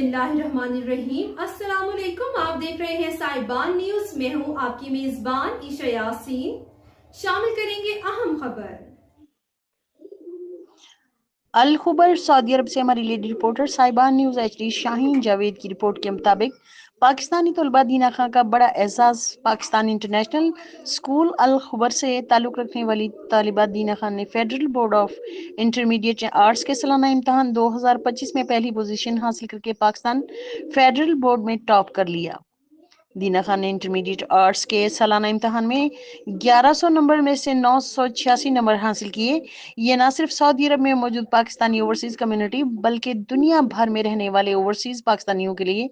बिस्मिल्लाहिर्रहमानिर्रहीम। अस्सलाम वालेकुम। आप देख रहे हैं साहिबान न्यूज। मैं हूं आपकी मेजबान ईशा यासीन। शामिल करेंगे अहम खबर। अल खुबर सऊदी अरब से हमारी लेडी रिपोर्टर साहिबान न्यूज HD शाहीन जावेद की रिपोर्ट के मुताबिक पाकिस्तानी तलबा दीना खां का बड़ा एजाज। पाकिस्तानी इंटरनेशनल स्कूल अल खुबर से ताल्लुक़ रखने वाली तालिबा दीना खान ने federal board of intermediate arts के सालाना इम्तहान 2025 में पहली पोजीशन हासिल करके पाकिस्तान फेडरल बोर्ड में टॉप कर लिया। दीना खान ने इंटरमीडिएट आर्ट्स के सालाना इम्तहान में 1100 नंबर में से 986 नंबर हासिल किए। ये न सिर्फ सऊदी अरब में मौजूद पाकिस्तानी ओवरसीज कम्युनिटी बल्कि दुनिया भर में रहने वाले ओवरसीज पाकिस्तानियों के लिए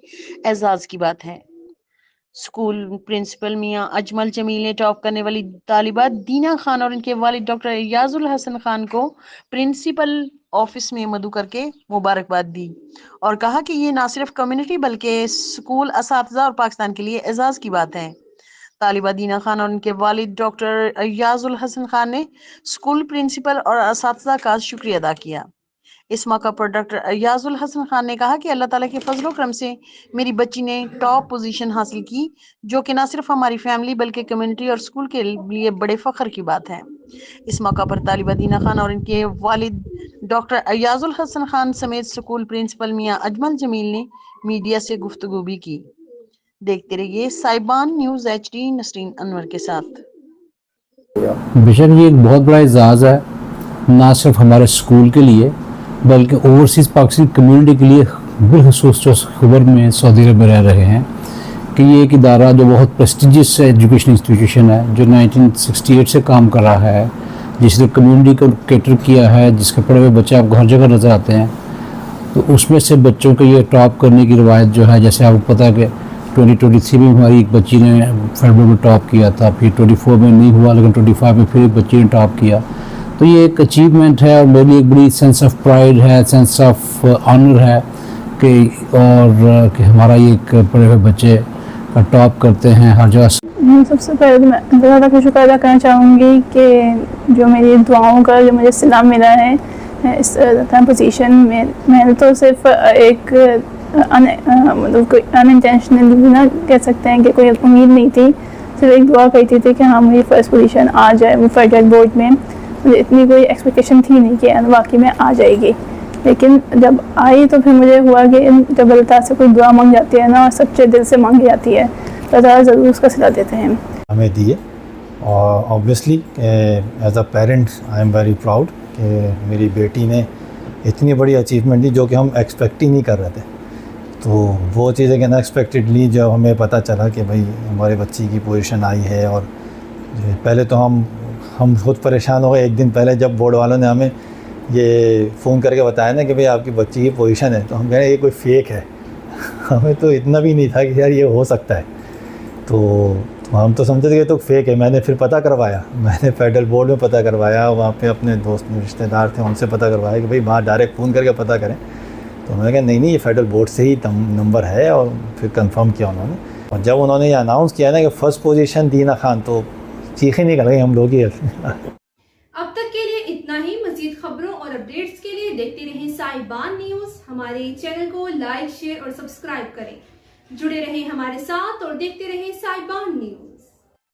एजाज की बात है। स्कूल प्रिंसिपल मियां अजमल जमील ने टॉप करने वाली तालिबा दीना खान और इनके वालिद डॉक्टर याजुल हसन खान को प्रिंसिपल ऑफिस में मदु करके मुबारकबाद दी और कहा कि ये ना सिर्फ कम्युनिटी बल्कि स्कूल असातिज़ा और पाकिस्तान के लिए एजाज की बात है। तालिबा दीना खान और उनके वालिद डॉक्टर याजुल हसन खान ने स्कूल प्रिंसिपल और असातिज़ा का शुक्रिया अदा किया। इस मौका पर डॉक्टर याजुल हसन खान ने कहा कि अल्लाह ताला के फजलो करम से मेरी बच्ची ने टॉप पोजीशन हासिल की, जो कि न सिर्फ हमारी फैमिली बल्कि कम्युनिटी और स्कूल के लिए बड़े फख्र की बात है। इस मौका पर तालिबा दीना खान और इनके वालिद डॉक्टर याजुल हसन खान समेत स्कूल प्रिंसिपल मियां अजमल जमील ने मीडिया से गुफ्तगू भी की। देखते रहिए साहिबान न्यूज HD नसरीन अनवर के साथ। बेशक ये एक बहुत बड़ा एजाज़ है, ना सिर्फ हमारे स्कूल के लिए बल्कि ओवरसीज़ पाकिस्तानी कम्युनिटी के लिए, बिलखसूस जो खबर में सऊदी अरब में रह रहे हैं, कि ये एक इदारा जो बहुत प्रेस्टिजियस एजुकेशन इंस्टीट्यूशन है, जो 1968 से काम कर रहा है, जिसने कम्युनिटी को कैटर किया है, जिसके पढ़े हुए बच्चे आपको हर जगह नज़र आते हैं। तो उसमें से बच्चों को ये टॉप करने की रवायत जो है, जैसे आपको पता है कि 2023 में हमारी एक बच्ची ने फेडरल में टॉप किया था, फिर 24 में नहीं हुआ, लेकिन 25 में फिर एक बच्ची ने टॉप किया। तो ये एक अचीवमेंट है और मेरी एक बड़ी सेंस ऑफ प्राइड है, सेंस ऑफ ऑनर है कि हमारा ये एक पढ़े हुए बच्चे का टॉप करते हैं हर जगह। सबसे पहले तो मैं ज़्यादा का शुक्र अदा करना चाहूँगी कि जो मेरी दुआओं का जो मुझे सिला मिला है इस पोजीशन में। मैंने तो सिर्फ एक मतलब कोई अनइंटेंशनली ना कह सकते हैं कि कोई उम्मीद नहीं थी, सिर्फ एक दुआ करती थी कि हाँ मेरी फर्स्ट पोजीशन आ जाए वो फेडरल बोर्ड में। मुझे इतनी कोई एक्सपेक्टेशन थी नहीं कि वाकई में आ जाएगी, लेकिन जब आई तो फिर मुझे हुआ कि जब अल्लाह ताला से कोई दुआ मांग जाती है ना और सच्चे दिल से मांगी जाती है तो अल्लाह ज़रूर उसका सिला देते हैं हमें दिए। और obviously as a parent I am very proud कि मेरी बेटी ने इतनी बड़ी अचीवमेंट दी जो कि हम एक्सपेक्ट ही नहीं कर रहे थे। तो वो चीज़ें कि अनएक्सपेक्टेडली जब हमें पता चला कि भाई हमारे बच्ची की पोजीशन आई है, और पहले तो हम खुद परेशान हो गए। एक दिन पहले जब बोर्ड वालों ने हमें ये फ़ोन करके बताया ना कि भाई आपकी बच्ची की पोजीशन है, तो हम कह रहे हैं ये कोई फेक है। हमें तो इतना भी नहीं था कि यार ये हो सकता है। तो हम तो समझते थे कि तो फेक है। मैंने फिर पता करवाया, मैंने फेडरल बोर्ड में पता करवाया, वहाँ पे अपने दोस्त रिश्तेदार थे उनसे पता करवाया कि भाई बाहर डायरेक्ट फ़ोन करके पता करें। तो उन्होंने कहा नहीं ये फेडरल बोर्ड से ही नंबर है, और फिर कंफर्म किया उन्होंने। और जब उन्होंने ये अनाउंस किया ना कि फ़र्स्ट पोजीशन दीना खान, तो चीखें निकल गई हम लोग ही। अब तक के लिए इतना ही। मज़ीद खबरों और अपडेट्स के लिए देखते रहें साहिबान न्यूज़। हमारे चैनल को लाइक, शेयर और सब्सक्राइब करें। जुड़े रहें हमारे साथ और देखते रहें साहिबान न्यूज़।